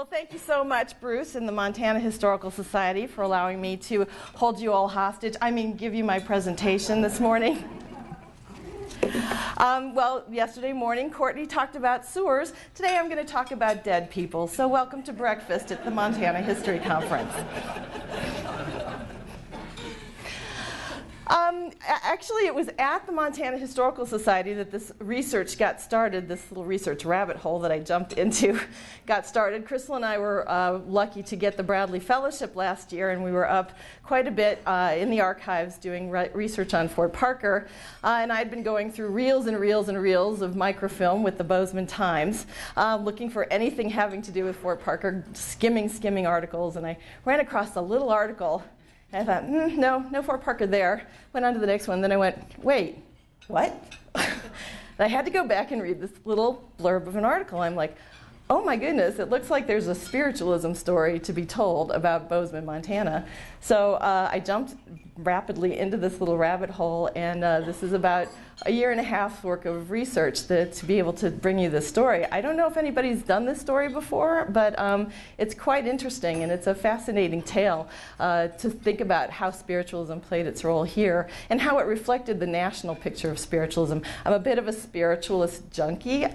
Well, thank you so much, Bruce, and the Montana Historical Society for allowing me to hold you all hostage. I mean, give you my presentation this morning. Well, yesterday morning, Courtney talked about sewers. Today I'm going to talk about dead people. So welcome to breakfast at the Montana History Conference. Actually, it was at the Montana Historical Society that this research got started, this little research rabbit hole that I jumped into got started. Crystal and I were lucky to get the Bradley Fellowship last year, and we were up quite a bit in the archives doing research on Fort Parker. And I'd been going through reels and reels and reels of microfilm with the Bozeman Times, looking for anything having to do with Fort Parker, skimming articles, and I ran across a little article. And I thought, no Fort Parker there. Went on to the next one. Then I went, wait, what? And I had to go back and read this little blurb of an article. I'm like, oh my goodness, it looks like there's a spiritualism story to be told about Bozeman, Montana. So I jumped rapidly into this little rabbit hole, and this is about a year and a half's work of research to be able to bring you this story. I don't know if anybody's done this story before, but it's quite interesting, and it's a fascinating tale to think about how spiritualism played its role here and how it reflected the national picture of spiritualism. I'm a bit of a spiritualist junkie.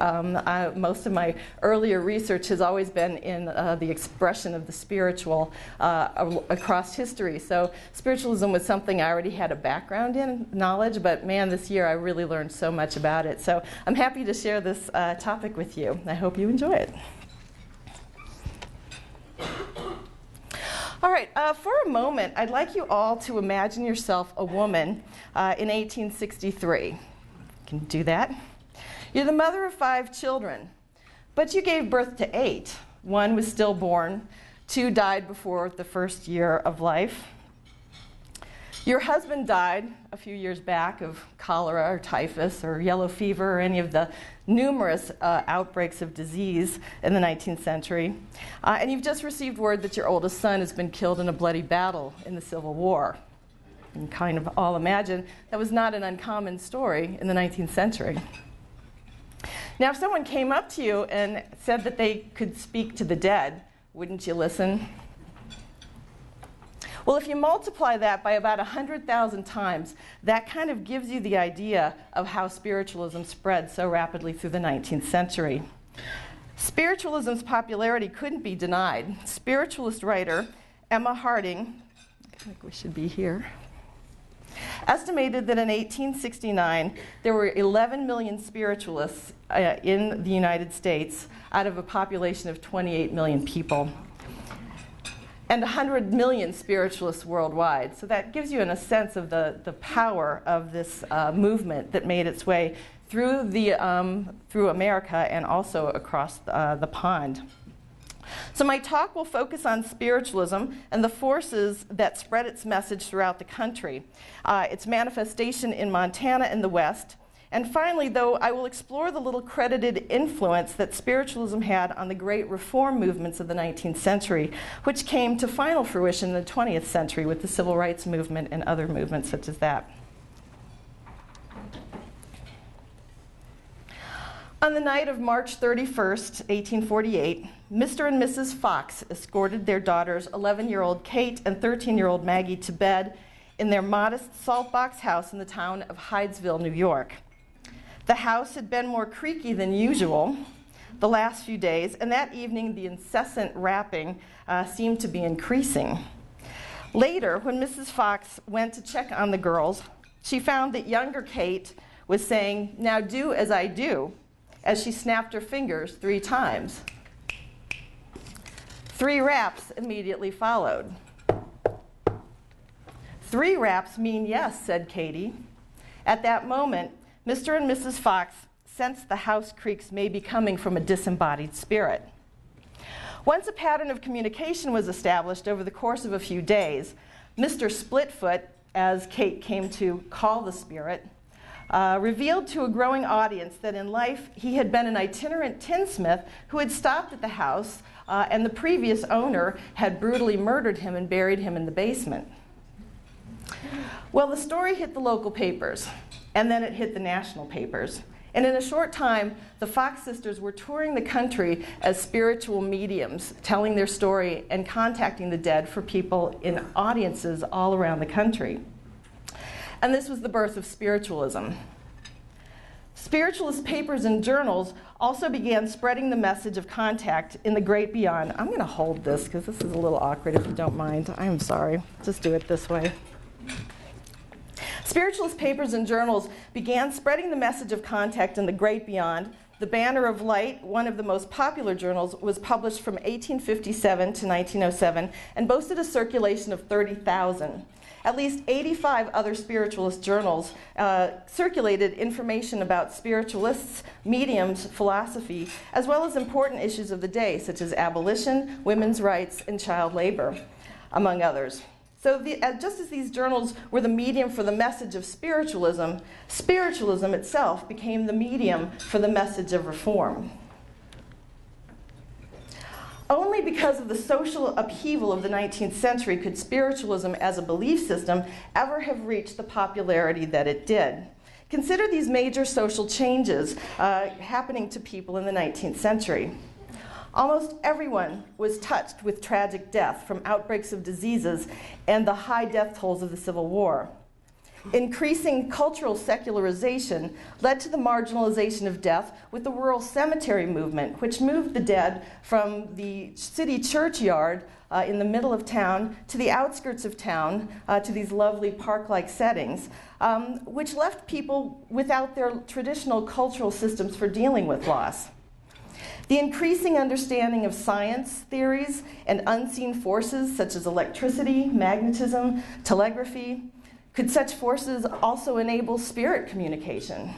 Most of my earlier research has always been in the expression of the spiritual across history. So spiritualism was something I already had a background in, knowledge, but man, this year I really learned so much about it. So I'm happy to share this topic with you. I hope you enjoy it. All right, for a moment, I'd like you all to imagine yourself a woman in 1863. You can do that. You're the mother of 5 children, but you gave birth to 8. 1 was stillborn, 2 died before the first year of life. Your husband died a few years back of cholera or typhus or yellow fever or any of the numerous outbreaks of disease in the 19th century. And you've just received word that your oldest son has been killed in a bloody battle in the Civil War. You can kind of all imagine that was not an uncommon story in the 19th century. Now, if someone came up to you and said that they could speak to the dead, wouldn't you listen? Well, if you multiply that by about 100,000 times, that kind of gives you the idea of how spiritualism spread so rapidly through the 19th century. Spiritualism's popularity couldn't be denied. Spiritualist writer Emma Harding, I think we should be here, estimated that in 1869 there were 11 million spiritualists in the United States out of a population of 28 million people, and 100 million spiritualists worldwide. So that gives you a sense of the power of this movement that made its way through America and also across the pond. So my talk will focus on spiritualism and the forces that spread its message throughout the country, its manifestation in Montana and the West. And finally, though, I will explore the little credited influence that spiritualism had on the great reform movements of the 19th century, which came to final fruition in the 20th century with the civil rights movement and other movements such as that. On the night of March 31st, 1848, Mr. and Mrs. Fox escorted their daughters, 11-year-old Kate and 13-year-old Maggie, to bed in their modest salt box house in the town of Hydesville, New York. The house had been more creaky than usual the last few days, and that evening the incessant rapping seemed to be increasing. Later, when Mrs. Fox went to check on the girls, she found that younger Kate was saying, "Now do as I do," as she snapped her fingers 3 times. 3 raps immediately followed. 3 raps mean yes, said Katie. At that moment, Mr. and Mrs. Fox sensed the house creaks may be coming from a disembodied spirit. Once a pattern of communication was established over the course of a few days, Mr. Splitfoot, as Kate came to call the spirit, revealed to a growing audience that in life he had been an itinerant tinsmith who had stopped at the house and the previous owner had brutally murdered him and buried him in the basement. Well, the story hit the local papers, and then it hit the national papers, And in a short time, the Fox sisters were touring the country as spiritual mediums, telling their story and contacting the dead for people in audiences all around the country. And this was the birth of spiritualism. Spiritualist papers and journals also began spreading the message of contact in the great beyond. I'm going to hold this because this is a little awkward if you don't mind. I'm sorry. Just do it this way. Spiritualist papers and journals began spreading the message of contact in the great beyond. The Banner of Light, one of the most popular journals, was published from 1857 to 1907 and boasted a circulation of 30,000. At least 85 other spiritualist journals circulated information about spiritualists, mediums, philosophy, as well as important issues of the day, such as abolition, women's rights, and child labor, among others. So just as these journals were the medium for the message of spiritualism, spiritualism itself became the medium for the message of reform. Only because of the social upheaval of the 19th century could spiritualism as a belief system ever have reached the popularity that it did. Consider these major social changes happening to people in the 19th century. Almost everyone was touched with tragic death from outbreaks of diseases and the high death tolls of the Civil War. Increasing cultural secularization led to the marginalization of death with the rural cemetery movement, which moved the dead from the city churchyard in the middle of town to the outskirts of town to these lovely park-like settings, which left people without their traditional cultural systems for dealing with loss. The increasing understanding of science theories and unseen forces such as electricity, magnetism, telegraphy. Could such forces also enable spirit communication?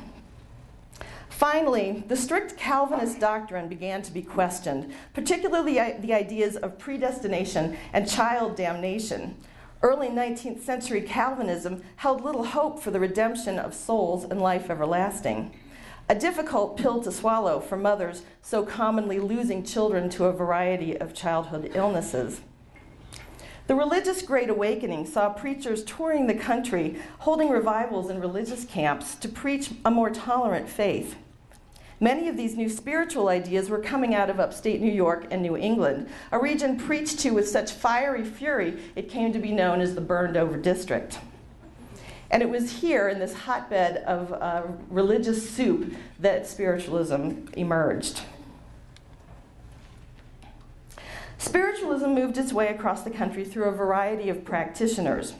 Finally, the strict Calvinist doctrine began to be questioned, particularly the ideas of predestination and child damnation. Early 19th century Calvinism held little hope for the redemption of souls and life everlasting. A difficult pill to swallow for mothers so commonly losing children to a variety of childhood illnesses. The religious Great Awakening saw preachers touring the country, holding revivals in religious camps to preach a more tolerant faith. Many of these new spiritual ideas were coming out of upstate New York and New England, a region preached to with such fiery fury it came to be known as the burned-over district. And it was here, in this hotbed of religious soup, that spiritualism emerged. Spiritualism moved its way across the country through a variety of practitioners.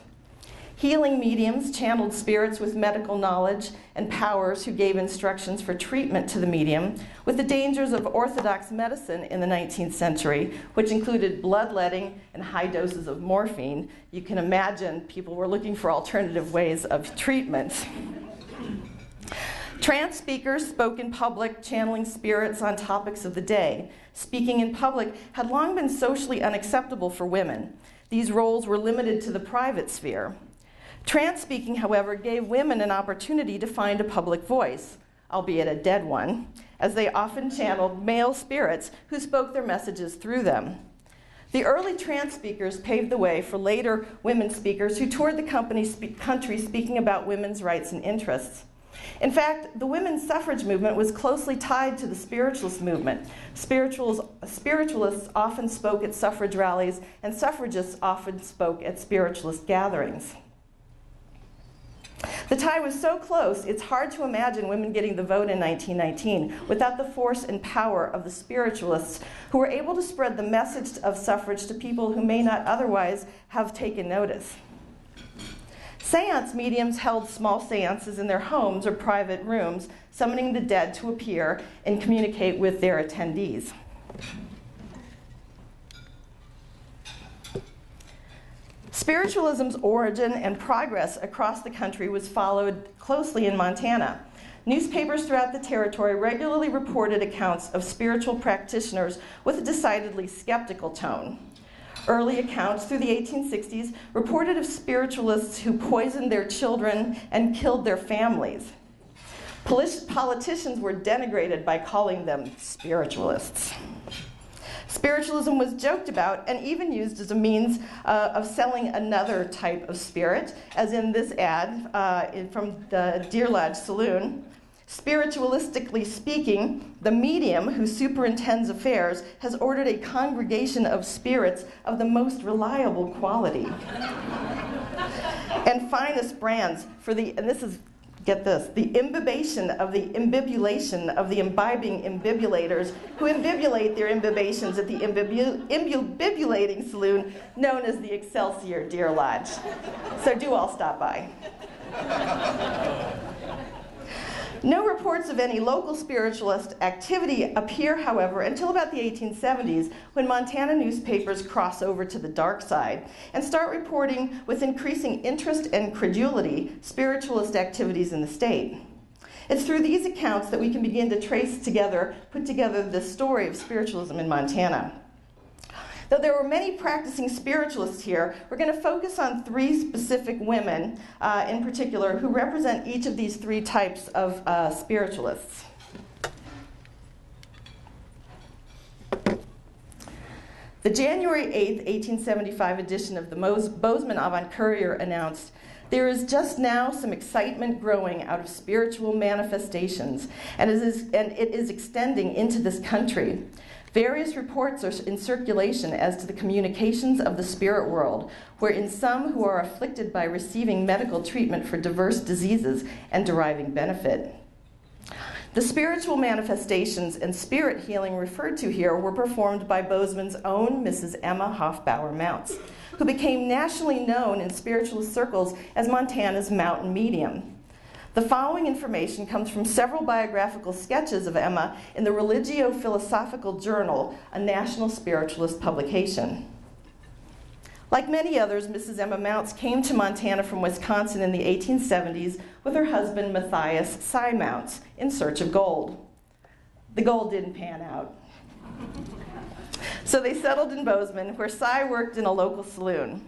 Healing mediums channeled spirits with medical knowledge and powers who gave instructions for treatment to the medium, with the dangers of orthodox medicine in the 19th century, which included bloodletting and high doses of morphine. You can imagine people were looking for alternative ways of treatment. Trance speakers spoke in public, channeling spirits on topics of the day. Speaking in public had long been socially unacceptable for women. These roles were limited to the private sphere. Trance speaking, however, gave women an opportunity to find a public voice, albeit a dead one, as they often channeled male spirits who spoke their messages through them. The early trance speakers paved the way for later women speakers who toured the country speaking about women's rights and interests. In fact, the women's suffrage movement was closely tied to the spiritualist movement. Spiritualists often spoke at suffrage rallies, and suffragists often spoke at spiritualist gatherings. The tie was so close, it's hard to imagine women getting the vote in 1919 without the force and power of the spiritualists who were able to spread the message of suffrage to people who may not otherwise have taken notice. Seance mediums held small seances in their homes or private rooms, summoning the dead to appear and communicate with their attendees. Spiritualism's origin and progress across the country was followed closely in Montana. Newspapers throughout the territory regularly reported accounts of spiritual practitioners with a decidedly skeptical tone. Early accounts through the 1860s reported of spiritualists who poisoned their children and killed their families. Politicians were denigrated by calling them spiritualists. Spiritualism was joked about and even used as a means of selling another type of spirit, as in this ad from the Deer Lodge Saloon. Spiritualistically speaking, the medium who superintends affairs has ordered a congregation of spirits of the most reliable quality and finest brands for the, and this is, get this, the imbibation of the imbibulation of the imbibing imbibulators who imbibulate their imbibations at the imbibulating saloon known as the Excelsior Deer Lodge. So do all stop by. No reports of any local spiritualist activity appear, however, until about the 1870s, when Montana newspapers cross over to the dark side and start reporting with increasing interest and credulity spiritualist activities in the state. It's through these accounts that we can begin to put together the story of spiritualism in Montana. Though there were many practicing spiritualists here, we're going to focus on three specific women in particular who represent each of these three types of spiritualists. The January 8, 1875 edition of the Bozeman Avant-Courier announced, "There is just now some excitement growing out of spiritual manifestations, and it is extending into this country. Various reports are in circulation as to the communications of the spirit world, wherein some who are afflicted by receiving medical treatment for diverse diseases and deriving benefit." The spiritual manifestations and spirit healing referred to here were performed by Bozeman's own Mrs. Emma Hofbauer Mounts, who became nationally known in spiritualist circles as Montana's mountain medium. The following information comes from several biographical sketches of Emma in the Religio-Philosophical Journal, a national spiritualist publication. Like many others, Mrs. Emma Mounts came to Montana from Wisconsin in the 1870s with her husband Matthias Cy Mounts in search of gold. The gold didn't pan out. So they settled in Bozeman, where Cy worked in a local saloon.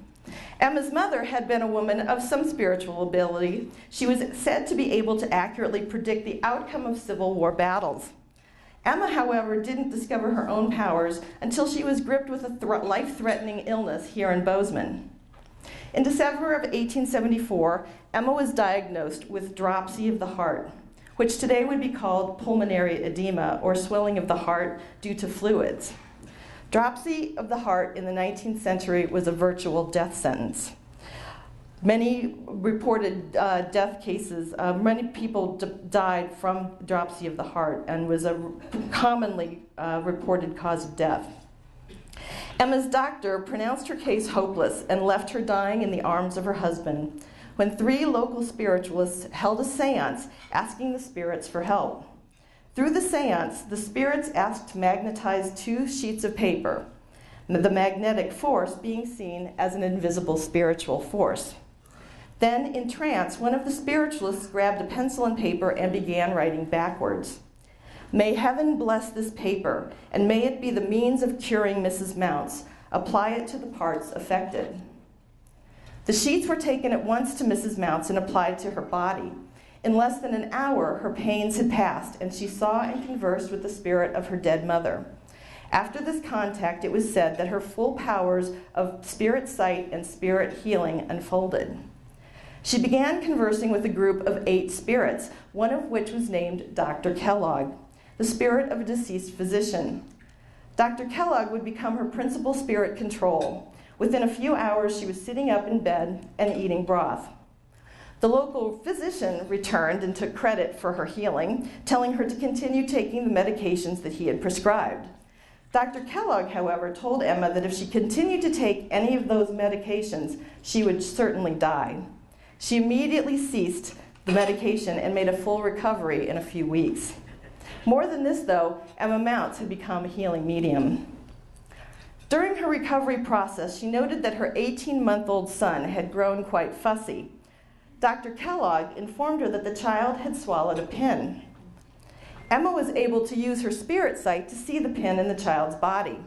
Emma's mother had been a woman of some spiritual ability. She was said to be able to accurately predict the outcome of Civil War battles. Emma, however, didn't discover her own powers until she was gripped with a life-threatening illness here in Bozeman. In December of 1874, Emma was diagnosed with dropsy of the heart, which today would be called pulmonary edema, or swelling of the heart due to fluids. Dropsy of the heart in the 19th century was a virtual death sentence. Many reported death cases, many people died from dropsy of the heart and was a commonly reported cause of death. Emma's doctor pronounced her case hopeless and left her dying in the arms of her husband when three local spiritualists held a seance asking the spirits for help. Through the seance, the spirits asked to magnetize 2 sheets of paper, the magnetic force being seen as an invisible spiritual force. Then, in trance, one of the spiritualists grabbed a pencil and paper and began writing backwards. "May heaven bless this paper, and may it be the means of curing Mrs. Mounts. Apply it to the parts affected." The sheets were taken at once to Mrs. Mounts and applied to her body. In less than an hour, her pains had passed, and she saw and conversed with the spirit of her dead mother. After this contact, it was said that her full powers of spirit sight and spirit healing unfolded. She began conversing with a group of 8 spirits, one of which was named Dr. Kellogg, the spirit of a deceased physician. Dr. Kellogg would become her principal spirit control. Within a few hours, she was sitting up in bed and eating broth. The local physician returned and took credit for her healing, telling her to continue taking the medications that he had prescribed. Dr. Kellogg, however, told Emma that if she continued to take any of those medications, she would certainly die. She immediately ceased the medication and made a full recovery in a few weeks. More than this, though, Emma Mounts had become a healing medium. During her recovery process, she noted that her 18-month-old son had grown quite fussy. Dr. Kellogg informed her that the child had swallowed a pin. Emma was able to use her spirit sight to see the pin in the child's body.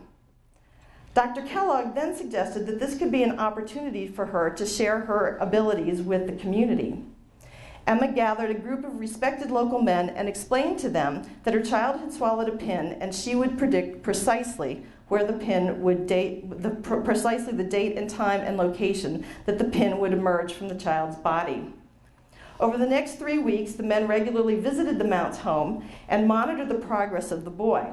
Dr. Kellogg then suggested that this could be an opportunity for her to share her abilities with the community. Emma gathered a group of respected local men and explained to them that her child had swallowed a pin, and she would predict precisely where the pin would precisely the date and time and location that the pin would emerge from the child's body. Over the next 3 weeks, the men regularly visited the Mounts' home and monitored the progress of the boy.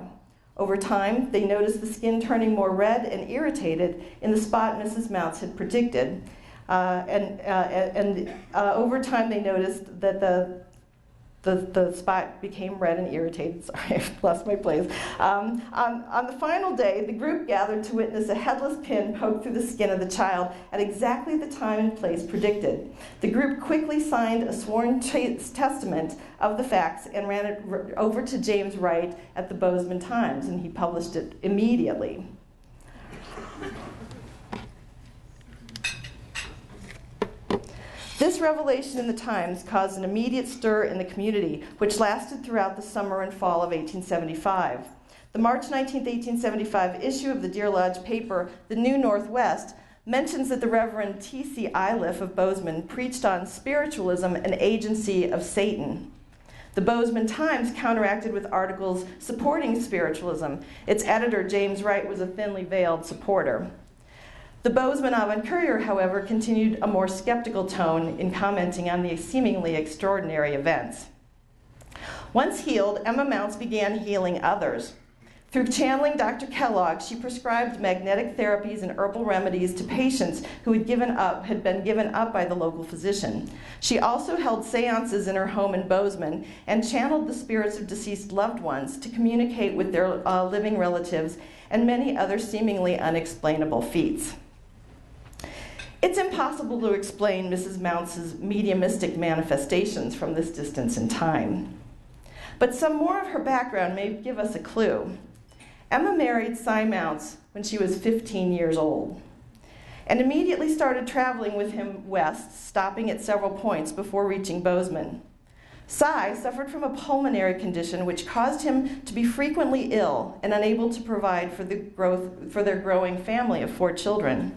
Over time, they noticed the skin turning more red and irritated in the spot Mrs. Mounts had predicted. Over time, they noticed that the spot became red and irritated. Sorry, I've lost my place. On the final day, the group gathered to witness a headless pin poke through the skin of the child at exactly the time and place predicted. The group quickly signed a sworn testament of the facts and ran it over to James Wright at the Bozeman Times, and he published it immediately. This revelation in the Times caused an immediate stir in the community, which lasted throughout the summer and fall of 1875. The March 19, 1875 issue of the Deer Lodge paper, The New Northwest, mentions that the Reverend T.C. Iliff of Bozeman preached on spiritualism, an agency of Satan. The Bozeman Times counteracted with articles supporting spiritualism. Its editor, James Wright, was a thinly veiled supporter. The Bozeman Avant-Courier, however, continued a more skeptical tone in commenting on the seemingly extraordinary events. Once healed, Emma Mounts began healing others. Through channeling Dr. Kellogg, she prescribed magnetic therapies and herbal remedies to patients who had been given up by the local physician. She also held seances in her home in Bozeman and channeled the spirits of deceased loved ones to communicate with their living relatives and many other seemingly unexplainable feats. It's impossible to explain Mrs. Mounts' mediumistic manifestations from this distance in time. But some more of her background may give us a clue. Emma married Cy Mounts when she was 15 years old and immediately started traveling with him west, stopping at several points before reaching Bozeman. Cy suffered from a pulmonary condition which caused him to be frequently ill and unable to provide for their growing family of 4 children.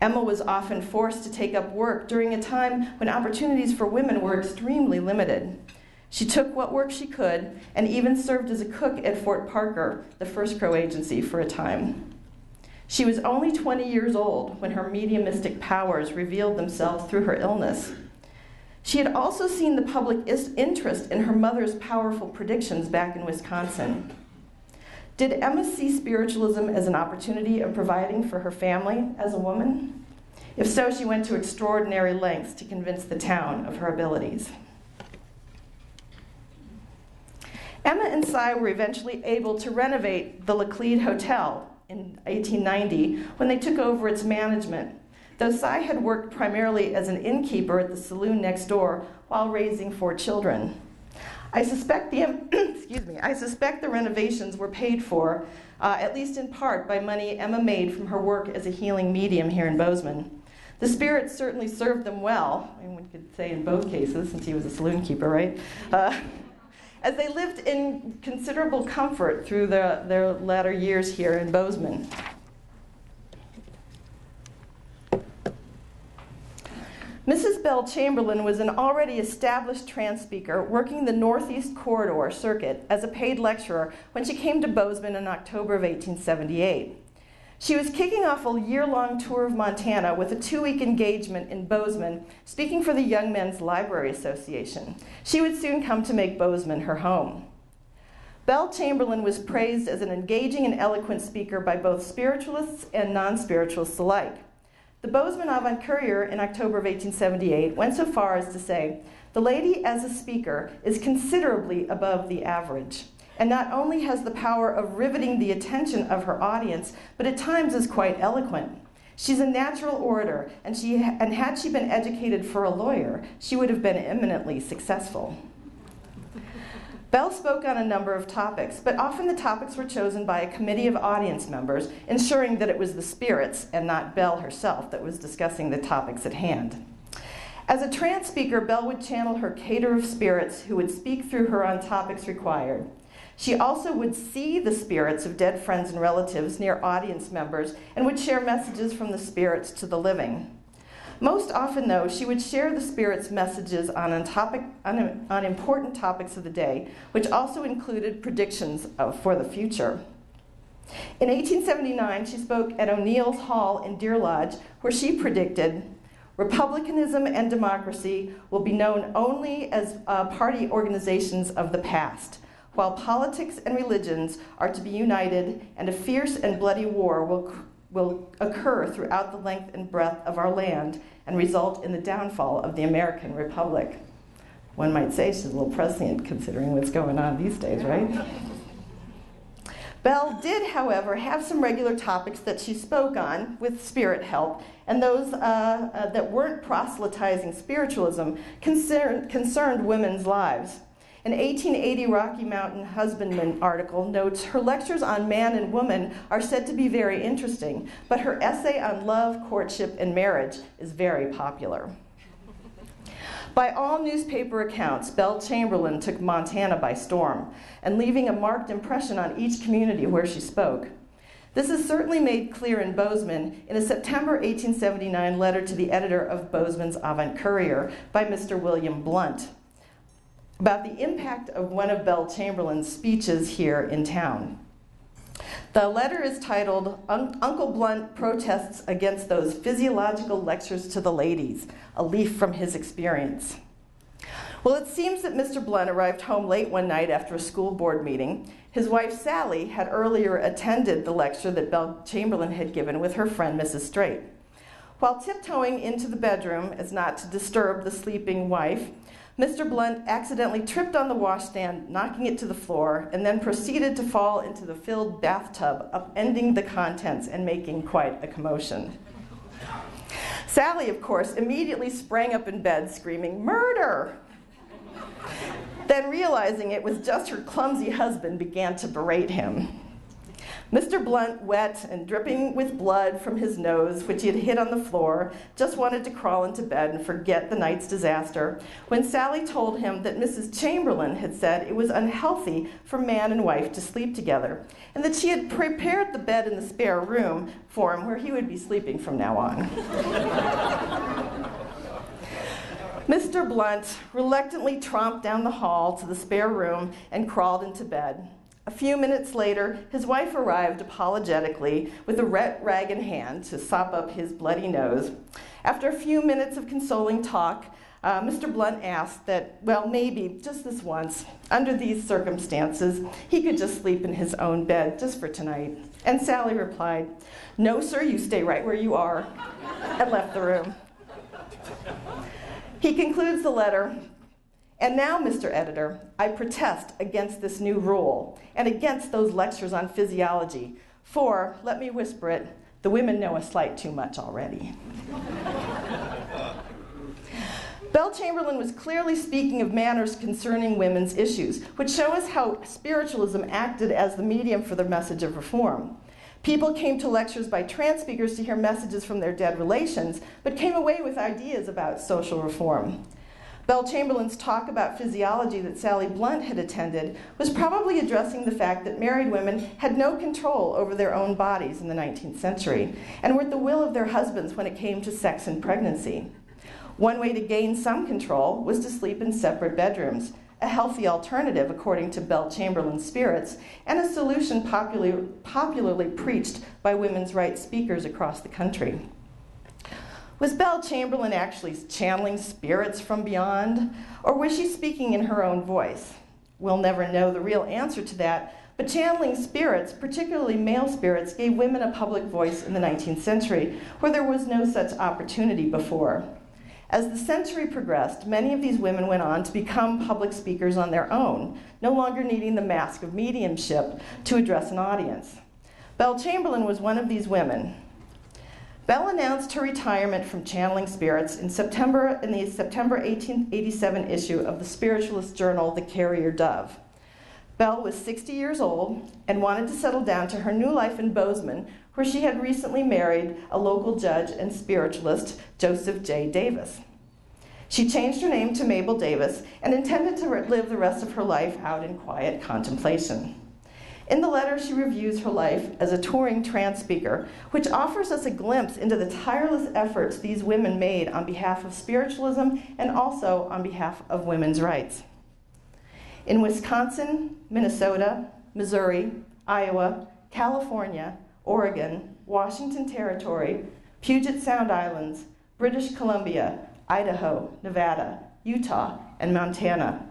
Emma was often forced to take up work during a time when opportunities for women were extremely limited. She took what work she could and even served as a cook at Fort Parker, the First Crow Agency, for a time. She was only 20 years old when her mediumistic powers revealed themselves through her illness. She had also seen the public interest in her mother's powerful predictions back in Wisconsin. Did Emma see spiritualism as an opportunity of providing for her family as a woman? If so, she went to extraordinary lengths to convince the town of her abilities. Emma and Cy were eventually able to renovate the Laclede Hotel in 1890 when they took over its management, though Cy had worked primarily as an innkeeper at the saloon next door while raising 4 children. I suspect the renovations were paid for, at least in part, by money Emma made from her work as a healing medium here in Bozeman. The spirits certainly served them well, and one could say in both cases, since he was a saloon keeper, right? As they lived in considerable comfort through their latter years here in Bozeman. Mrs. Belle Chamberlain was an already established trance speaker working the Northeast Corridor circuit as a paid lecturer when she came to Bozeman in October of 1878. She was kicking off a year-long tour of Montana with a 2-week engagement in Bozeman, speaking for the Young Men's Library Association. She would soon come to make Bozeman her home. Belle Chamberlain was praised as an engaging and eloquent speaker by both spiritualists and non-spiritualists alike. The Bozeman Avant-Courier in October of 1878 went so far as to say, "The lady as a speaker is considerably above the average, and not only has the power of riveting the attention of her audience, but at times is quite eloquent. She's a natural orator, and had she been educated for a lawyer, she would have been eminently successful." Belle spoke on a number of topics, but often the topics were chosen by a committee of audience members, ensuring that it was the spirits and not Belle herself that was discussing the topics at hand. As a trance speaker, Belle would channel her cater of spirits who would speak through her on topics required. She also would see the spirits of dead friends and relatives near audience members and would share messages from the spirits to the living. Most often, though, she would share the spirits' messages on important topics of the day, which also included predictions for the future. In 1879, she spoke at O'Neill's Hall in Deer Lodge, where she predicted, Republicanism and democracy will be known only as party organizations of the past, while politics and religions are to be united, and a fierce and bloody war will occur throughout the length and breadth of our land and result in the downfall of the American Republic. One might say she's a little prescient considering what's going on these days, right? Belle did, however, have some regular topics that she spoke on with spirit help, and those that weren't proselytizing spiritualism concerned women's lives. An 1880 Rocky Mountain Husbandman article notes her lectures on man and woman are said to be very interesting, but her essay on love, courtship, and marriage is very popular. By all newspaper accounts, Belle Chamberlain took Montana by storm, and leaving a marked impression on each community where she spoke. This is certainly made clear in Bozeman in a September 1879 letter to the editor of Bozeman's Avant Courier by Mr. William Blunt about the impact of one of Belle Chamberlain's speeches here in town. The letter is titled, Uncle Blunt Protests Against Those Physiological Lectures to the Ladies, a Leaf from His Experience. Well, it seems that Mr. Blunt arrived home late one night after a school board meeting. His wife, Sally, had earlier attended the lecture that Belle Chamberlain had given with her friend, Mrs. Straight. While tiptoeing into the bedroom as not to disturb the sleeping wife, Mr. Blunt accidentally tripped on the washstand, knocking it to the floor, and then proceeded to fall into the filled bathtub, upending the contents and making quite a commotion. Sally, of course, immediately sprang up in bed, screaming, "Murder!" Then, realizing it was just her clumsy husband, began to berate him. Mr. Blunt, wet and dripping with blood from his nose, which he had hit on the floor, just wanted to crawl into bed and forget the night's disaster, when Sally told him that Mrs. Chamberlain had said it was unhealthy for man and wife to sleep together, and that she had prepared the bed in the spare room for him where he would be sleeping from now on. Mr. Blunt reluctantly tromped down the hall to the spare room and crawled into bed. A few minutes later, his wife arrived apologetically with a wet rag in hand to sop up his bloody nose. After a few minutes of consoling talk, Mr. Blunt asked that, well, maybe just this once, under these circumstances, he could just sleep in his own bed just for tonight. And Sally replied, "No, sir, you stay right where you are," and left the room. He concludes the letter, "And now, Mr. Editor, I protest against this new rule and against those lectures on physiology, for, let me whisper it, the women know a slight too much already." Belle Chamberlain was clearly speaking of matters concerning women's issues, which show us how spiritualism acted as the medium for the message of reform. People came to lectures by trance speakers to hear messages from their dead relations, but came away with ideas about social reform. Belle Chamberlain's talk about physiology that Sally Blunt had attended was probably addressing the fact that married women had no control over their own bodies in the 19th century and were at the will of their husbands when it came to sex and pregnancy. One way to gain some control was to sleep in separate bedrooms, a healthy alternative according to Belle Chamberlain's spirits, and a solution popularly preached by women's rights speakers across the country. Was Belle Chamberlain actually channeling spirits from beyond, or was she speaking in her own voice? We'll never know the real answer to that, but channeling spirits, particularly male spirits, gave women a public voice in the 19th century, where there was no such opportunity before. As the century progressed, many of these women went on to become public speakers on their own, no longer needing the mask of mediumship to address an audience. Belle Chamberlain was one of these women. Belle announced her retirement from channeling spirits in the September 1887 issue of the spiritualist journal, The Carrier Dove. Belle was 60 years old and wanted to settle down to her new life in Bozeman, where she had recently married a local judge and spiritualist, Joseph J. Davis. She changed her name to Mabel Davis and intended to live the rest of her life out in quiet contemplation. In the letter, she reviews her life as a touring trance speaker, which offers us a glimpse into the tireless efforts these women made on behalf of spiritualism and also on behalf of women's rights. In Wisconsin, Minnesota, Missouri, Iowa, California, Oregon, Washington Territory, Puget Sound Islands, British Columbia, Idaho, Nevada, Utah, and Montana,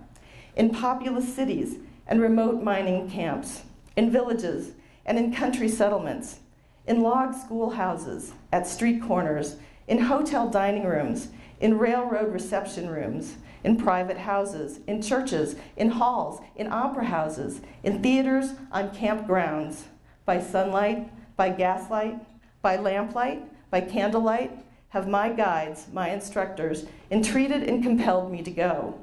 in populous cities and remote mining camps, in villages and in country settlements, in log schoolhouses, at street corners, in hotel dining rooms, in railroad reception rooms, in private houses, in churches, in halls, in opera houses, in theaters, on campgrounds, by sunlight, by gaslight, by lamplight, by candlelight, have my guides, my instructors, entreated and compelled me to go,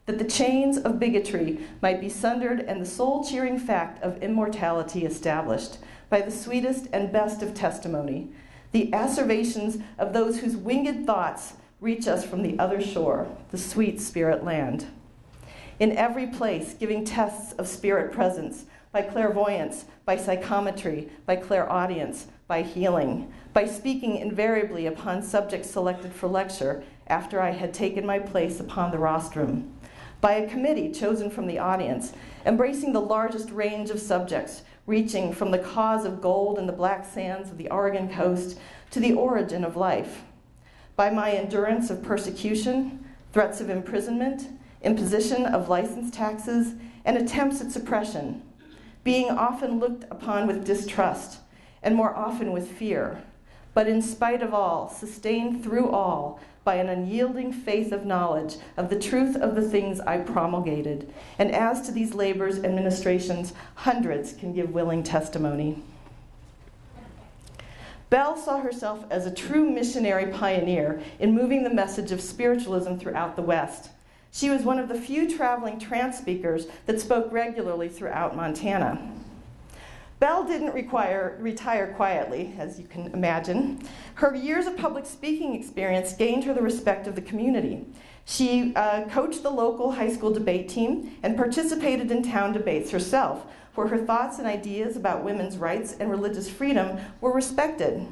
that the chains of bigotry might be sundered and the soul-cheering fact of immortality established by the sweetest and best of testimony, the asseverations of those whose winged thoughts reach us from the other shore, the sweet spirit land. In every place, giving tests of spirit presence, by clairvoyance, by psychometry, by clairaudience, by healing, by speaking invariably upon subjects selected for lecture after I had taken my place upon the rostrum, by a committee chosen from the audience, embracing the largest range of subjects, reaching from the cause of gold in the black sands of the Oregon coast to the origin of life, by my endurance of persecution, threats of imprisonment, imposition of license taxes, and attempts at suppression, being often looked upon with distrust, and more often with fear, but in spite of all, sustained through all by an unyielding faith of knowledge of the truth of the things I promulgated. And as to these labors and ministrations, hundreds can give willing testimony. Belle saw herself as a true missionary pioneer in moving the message of spiritualism throughout the West. She was one of the few traveling trance speakers that spoke regularly throughout Montana. Belle didn't retire quietly, as you can imagine. Her years of public speaking experience gained her the respect of the community. She coached the local high school debate team and participated in town debates herself, where her thoughts and ideas about women's rights and religious freedom were respected.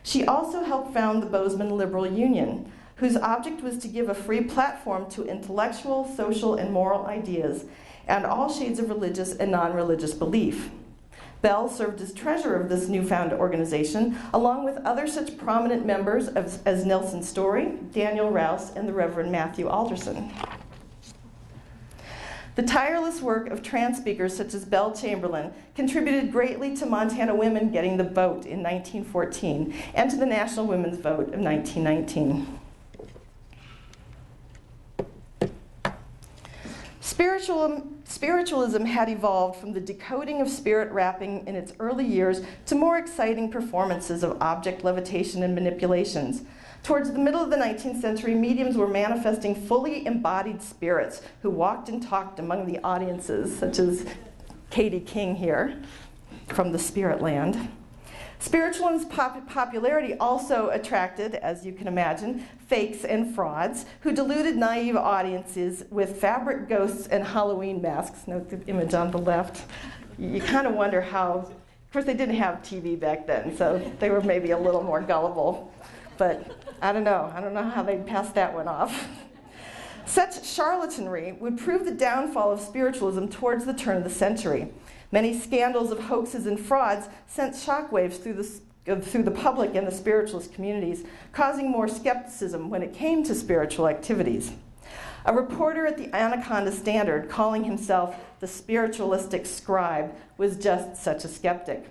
She also helped found the Bozeman Liberal Union, whose object was to give a free platform to intellectual, social, and moral ideas, and all shades of religious and non-religious belief. Belle served as treasurer of this newfound organization, along with other such prominent members as Nelson Story, Daniel Rouse, and the Reverend Matthew Alderson. The tireless work of trance speakers such as Belle Chamberlain contributed greatly to Montana women getting the vote in 1914 and to the National Women's Vote of 1919. Spiritualism had evolved from the decoding of spirit rapping in its early years to more exciting performances of object levitation and manipulations. Towards the middle of the 19th century, mediums were manifesting fully embodied spirits who walked and talked among the audiences, such as Katie King here from the Spirit Land. Spiritualism's popularity also attracted, as you can imagine, fakes and frauds who deluded naive audiences with fabric ghosts and Halloween masks. Note the image on the left. You kind of wonder how, of course they didn't have TV back then, so they were maybe a little more gullible. But I don't know how they'd pass that one off. Such charlatanry would prove the downfall of spiritualism towards the turn of the century. Many scandals of hoaxes and frauds sent shockwaves through the public and the spiritualist communities, causing more skepticism when it came to spiritual activities. A reporter at the Anaconda Standard, calling himself the spiritualistic scribe, was just such a skeptic.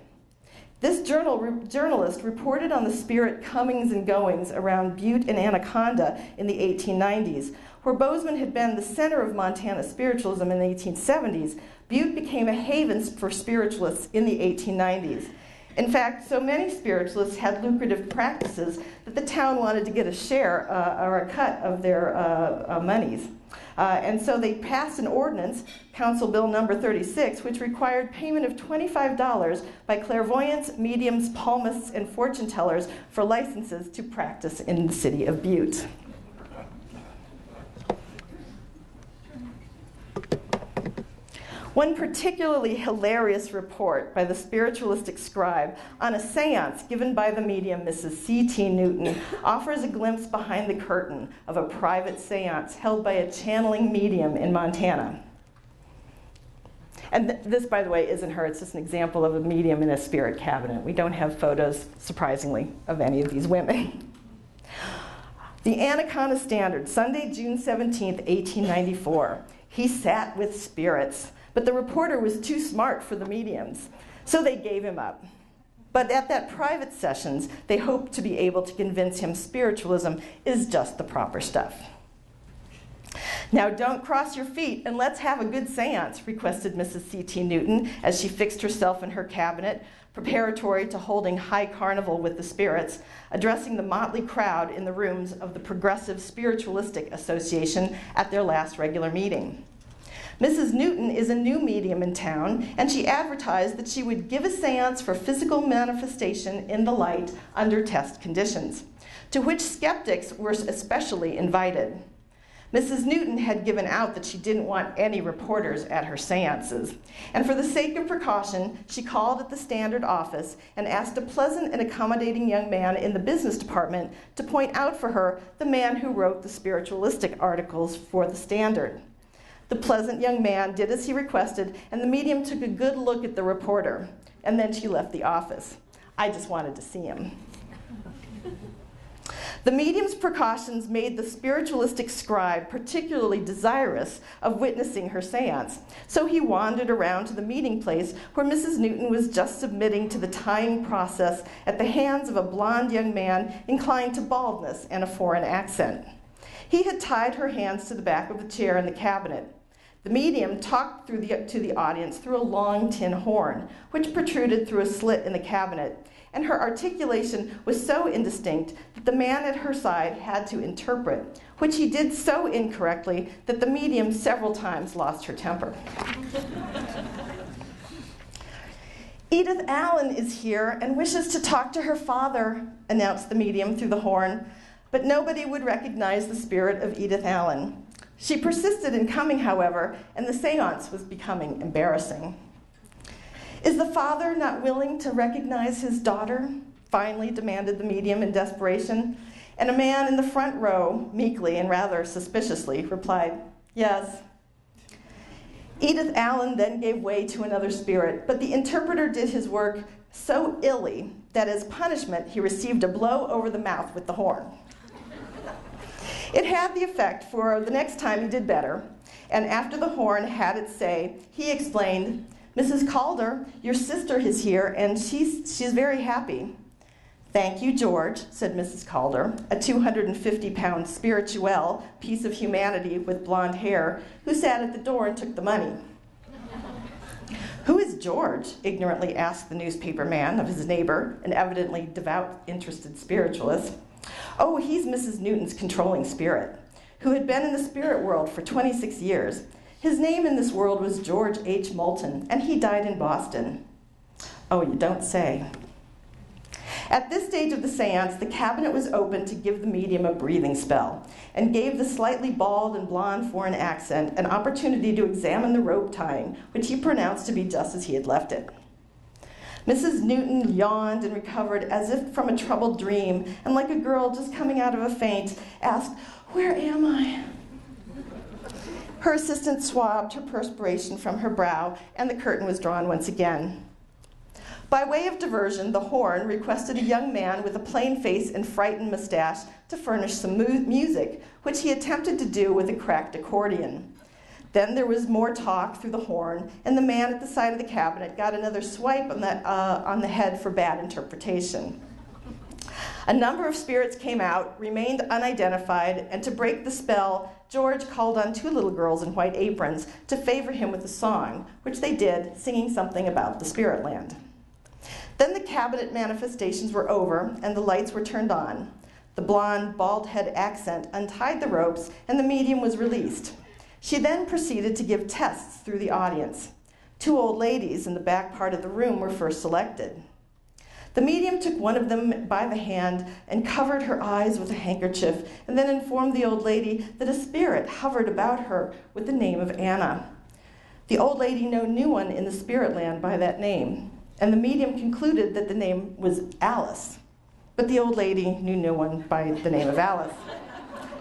This journalist reported on the spirit comings and goings around Butte and Anaconda in the 1890s. Where Bozeman had been the center of Montana spiritualism in the 1870s, Butte became a haven for spiritualists in the 1890s. In fact, so many spiritualists had lucrative practices that the town wanted to get a share or a cut of their monies. And so they passed an ordinance, Council Bill number 36, which required payment of $25 by clairvoyants, mediums, palmists, and fortune tellers for licenses to practice in the city of Butte. One particularly hilarious report by the spiritualistic scribe on a seance given by the medium Mrs. C.T. Newton offers a glimpse behind the curtain of a private seance held by a channeling medium in Montana. And this, by the way, isn't her. It's just an example of a medium in a spirit cabinet. We don't have photos, surprisingly, of any of these women. The Anaconda Standard, Sunday, June 17th, 1894. He sat with spirits, but the reporter was too smart for the mediums, so they gave him up. But at that private sessions, they hoped to be able to convince him spiritualism is just the proper stuff. Now don't cross your feet and let's have a good seance, requested Mrs. C.T. Newton as she fixed herself in her cabinet, preparatory to holding high carnival with the spirits, addressing the motley crowd in the rooms of the Progressive Spiritualistic Association at their last regular meeting. Mrs. Newton is a new medium in town, and she advertised that she would give a seance for physical manifestation in the light under test conditions, to which skeptics were especially invited. Mrs. Newton had given out that she didn't want any reporters at her seances, and for the sake of precaution, she called at the Standard office and asked a pleasant and accommodating young man in the business department to point out for her the man who wrote the spiritualistic articles for the Standard. The pleasant young man did as he requested, and the medium took a good look at the reporter, and then she left the office. I just wanted to see him. The medium's precautions made the spiritualistic scribe particularly desirous of witnessing her seance, so he wandered around to the meeting place where Mrs. Newton was just submitting to the tying process at the hands of a blond young man inclined to baldness and a foreign accent. He had tied her hands to the back of the chair in the cabinet. The medium talked to the audience through a long tin horn, which protruded through a slit in the cabinet, and her articulation was so indistinct that the man at her side had to interpret, which he did so incorrectly that the medium several times lost her temper. Edith Allen is here and wishes to talk to her father, announced the medium through the horn, but nobody would recognize the spirit of Edith Allen. She persisted in coming, however, and the seance was becoming embarrassing. Is the father not willing to recognize his daughter? Finally demanded the medium in desperation, and a man in the front row, meekly and rather suspiciously, replied, yes. Edith Allen then gave way to another spirit, but the interpreter did his work so illy that as punishment he received a blow over the mouth with the horn. It had the effect, for the next time he did better, and after the horn had its say, he explained, Mrs. Calder, your sister is here, and she's very happy. Thank you, George, said Mrs. Calder, a 250-pound spirituelle piece of humanity with blonde hair, who sat at the door and took the money. Who is George? Ignorantly asked the newspaper man of his neighbor, an evidently devout, interested spiritualist. Oh, he's Mrs. Newton's controlling spirit, who had been in the spirit world for 26 years. His name in this world was George H. Moulton, and he died in Boston. Oh, you don't say. At this stage of the seance, the cabinet was opened to give the medium a breathing spell, and gave the slightly bald and blonde foreign accent an opportunity to examine the rope tying, which he pronounced to be just as he had left it. Mrs. Newton yawned and recovered as if from a troubled dream, and like a girl just coming out of a faint, asked, "Where am I?" Her assistant swabbed her perspiration from her brow, and the curtain was drawn once again. By way of diversion, the horn requested a young man with a plain face and frightened mustache to furnish some music, which he attempted to do with a cracked accordion. Then there was more talk through the horn, and the man at the side of the cabinet got another swipe on the head for bad interpretation. A number of spirits came out, remained unidentified, and to break the spell, George called on two little girls in white aprons to favor him with a song, which they did, singing something about the spirit land. Then the cabinet manifestations were over, and the lights were turned on. The blonde, bald head accent untied the ropes, and the medium was released. She then proceeded to give tests through the audience. Two old ladies in the back part of the room were first selected. The medium took one of them by the hand and covered her eyes with a handkerchief, and then informed the old lady that a spirit hovered about her with the name of Anna. The old lady knew one in the spirit land by that name, and the medium concluded that the name was Alice, but the old lady knew no one by the name of Alice.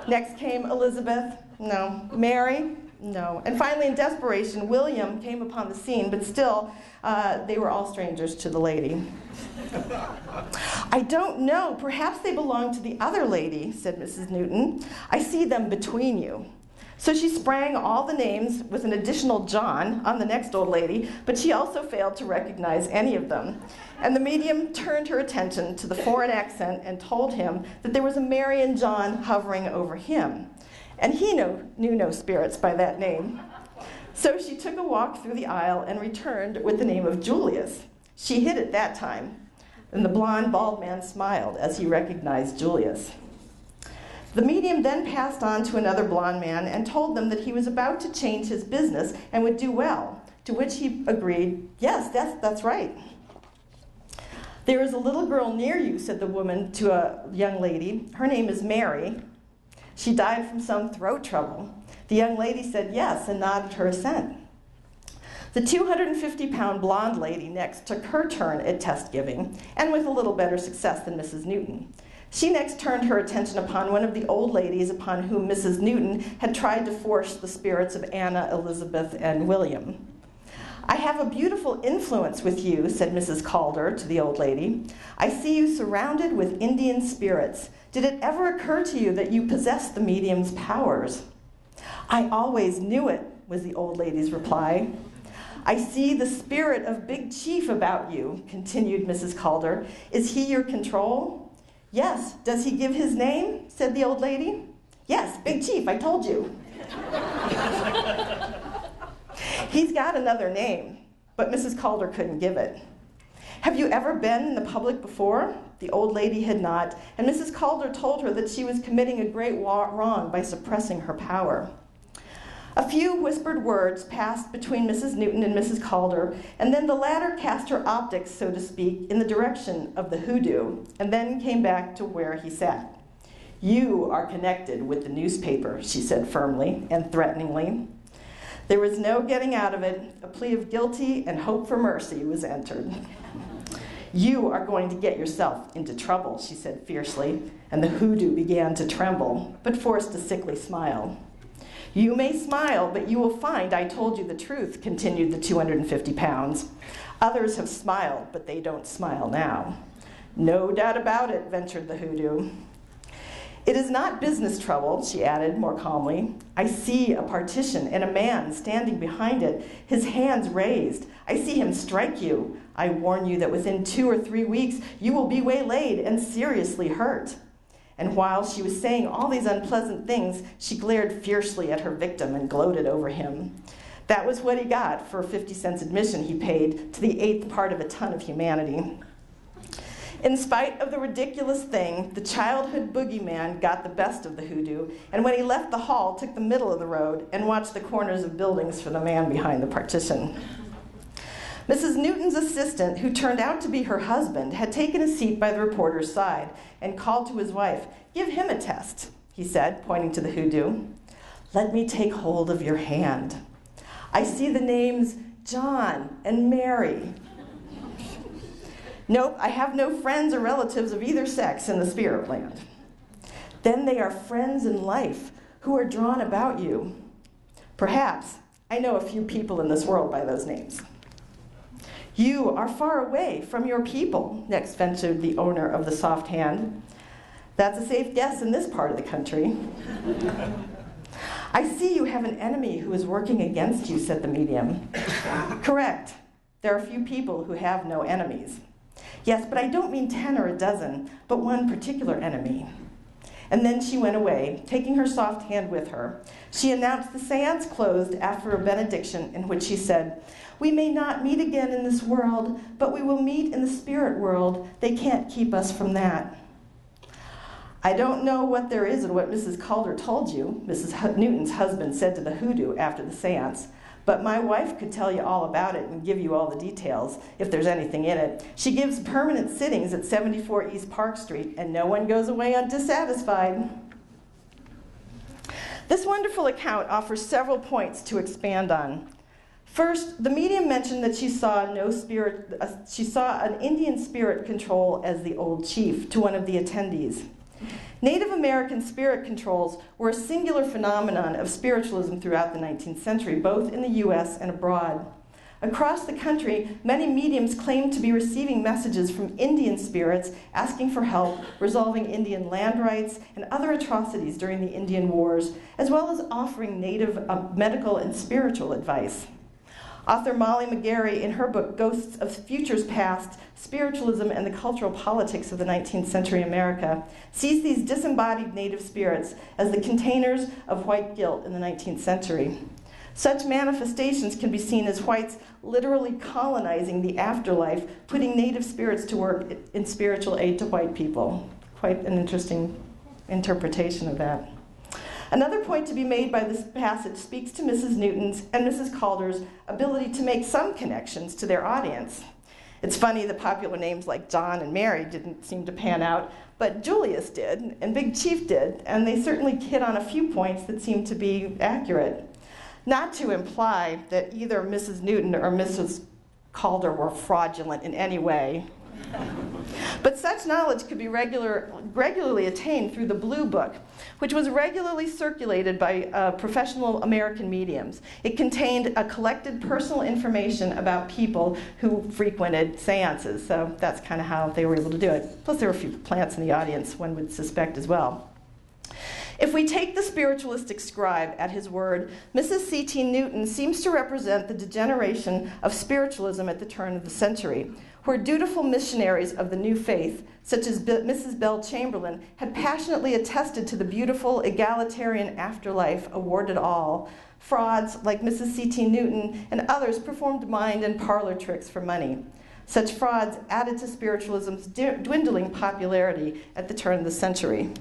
Next came Elizabeth, no. Mary, no. And finally, in desperation, William came upon the scene, but still, they were all strangers to the lady. "I don't know, perhaps they belong to the other lady," said Mrs. Newton. "I see them between you." So she sprang all the names with an additional John on the next old lady, but she also failed to recognize any of them. And the medium turned her attention to the foreign accent and told him that there was a Mary and John hovering over him. And he knew no spirits by that name. So she took a walk through the aisle and returned with the name of Julius. She hid it that time, and the blonde, bald man smiled as he recognized Julius. The medium then passed on to another blonde man and told them that he was about to change his business and would do well, to which he agreed, "Yes, that's right." "There is a little girl near you," said the woman to a young lady. "Her name is Mary. She died from some throat trouble." The young lady said yes and nodded her assent. The 250-pound blonde lady next took her turn at test giving, and with a little better success than Mrs. Newton. She next turned her attention upon one of the old ladies upon whom Mrs. Newton had tried to force the spirits of Anna, Elizabeth, and William. "I have a beautiful influence with you," said Mrs. Calder to the old lady. "I see you surrounded with Indian spirits. Did it ever occur to you that you possess the medium's powers?" "I always knew it," was the old lady's reply. "I see the spirit of Big Chief about you," continued Mrs. Calder. "Is he your control?" "Yes. Does he give his name?" said the old lady. "Yes, Big Chief, I told you." "He's got another name," but Mrs. Calder couldn't give it. "Have you ever been in the public before?" The old lady had not, and Mrs. Calder told her that she was committing a great wrong by suppressing her power. A few whispered words passed between Mrs. Newton and Mrs. Calder, and then the latter cast her optics, so to speak, in the direction of the hoodoo, and then came back to where he sat. "You are connected with the newspaper," she said firmly and threateningly. There was no getting out of it. A plea of guilty and hope for mercy was entered. "You are going to get yourself into trouble," she said fiercely, and the hoodoo began to tremble, but forced a sickly smile. "You may smile, but you will find I told you the truth," continued the 250 pounds. "Others have smiled, but they don't smile now." "No doubt about it," ventured the hoodoo. "It is not business trouble," she added more calmly. "I see a partition and a man standing behind it, his hands raised. I see him strike you. I warn you that within 2 or 3 weeks you will be waylaid and seriously hurt." And while she was saying all these unpleasant things, she glared fiercely at her victim and gloated over him. That was what he got for 50 cents admission he paid to the 1/8 part of a ton of humanity. In spite of the ridiculous thing, the childhood boogeyman got the best of the hoodoo, and when he left the hall, took the middle of the road and watched the corners of buildings for the man behind the partition. Mrs. Newton's assistant, who turned out to be her husband, had taken a seat by the reporter's side and called to his wife. "Give him a test," he said, pointing to the hoodoo. "Let me take hold of your hand. I see the names John and Mary." "Nope, I have no friends or relatives of either sex in the spirit land." "Then they are friends in life who are drawn about you." "Perhaps. I know a few people in this world by those names." "You are far away from your people," next ventured the owner of the soft hand. "That's a safe guess in this part of the country." "I see you have an enemy who is working against you," said the medium. "Correct. There are few people who have no enemies." "Yes, but I don't mean 10 or a dozen, but one particular enemy." And then she went away, taking her soft hand with her. She announced the seance closed after a benediction in which she said, "We may not meet again in this world, but we will meet in the spirit world. They can't keep us from that." "I don't know what there is in what Mrs. Calder told you," Mrs. Newton's husband said to the hoodoo after the seance, "but my wife could tell you all about it and give you all the details, if there's anything in it. She gives permanent sittings at 74 East Park Street, and no one goes away undissatisfied." This wonderful account offers several points to expand on. First, the medium mentioned that she saw an Indian spirit control as the old chief to one of the attendees. Native American spirit controls were a singular phenomenon of spiritualism throughout the 19th century, both in the US and abroad. Across the country, many mediums claim to be receiving messages from Indian spirits asking for help resolving Indian land rights and other atrocities during the Indian Wars, as well as offering native medical and spiritual advice. Author Molly McGarry, in her book Ghosts of Futures Past, Spiritualism and the Cultural Politics of the 19th Century America, sees these disembodied native spirits as the containers of white guilt in the 19th century. Such manifestations can be seen as whites literally colonizing the afterlife, putting native spirits to work in spiritual aid to white people. Quite an interesting interpretation of that. Another point to be made by this passage speaks to Mrs. Newton's and Mrs. Calder's ability to make some connections to their audience. It's funny that popular names like John and Mary didn't seem to pan out, but Julius did, and Big Chief did, and they certainly hit on a few points that seemed to be accurate. Not to imply that either Mrs. Newton or Mrs. Calder were fraudulent in any way. But such knowledge could be regularly attained through the Blue Book, which was regularly circulated by professional American mediums. It contained a collected personal information about people who frequented seances, so that's kind of how they were able to do it. Plus there were a few plants in the audience, one would suspect as well. If we take the spiritualistic scribe at his word, Mrs. C.T. Newton seems to represent the degeneration of spiritualism at the turn of the century, where dutiful missionaries of the new faith, such as Mrs. Belle Chamberlain, had passionately attested to the beautiful egalitarian afterlife awarded all. Frauds like Mrs. C.T. Newton and others performed mind and parlor tricks for money. Such frauds added to spiritualism's dwindling popularity at the turn of the century.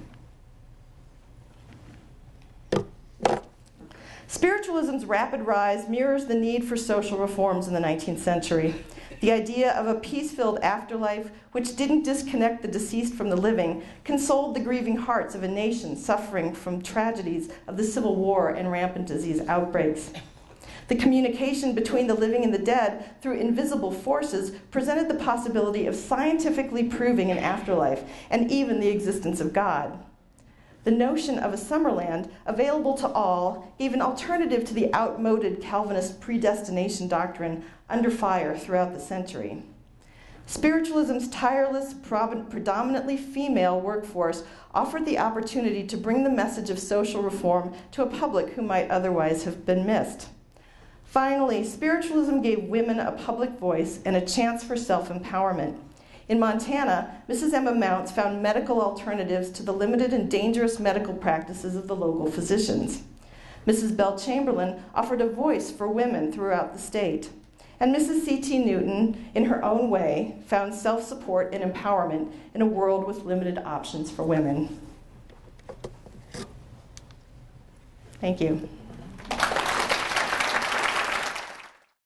Spiritualism's rapid rise mirrors the need for social reforms in the 19th century. The idea of a peace-filled afterlife, which didn't disconnect the deceased from the living, consoled the grieving hearts of a nation suffering from tragedies of the Civil War and rampant disease outbreaks. The communication between the living and the dead through invisible forces presented the possibility of scientifically proving an afterlife and even the existence of God. The notion of a summerland available to all gave an alternative to the outmoded Calvinist predestination doctrine under fire throughout the century. Spiritualism's tireless, predominantly female workforce offered the opportunity to bring the message of social reform to a public who might otherwise have been missed. Finally, spiritualism gave women a public voice and a chance for self-empowerment. In Montana, Mrs. Emma Mounts found medical alternatives to the limited and dangerous medical practices of the local physicians. Mrs. Belle Chamberlain offered a voice for women throughout the state. And Mrs. C.T. Newton, in her own way, found self-support and empowerment in a world with limited options for women. Thank you.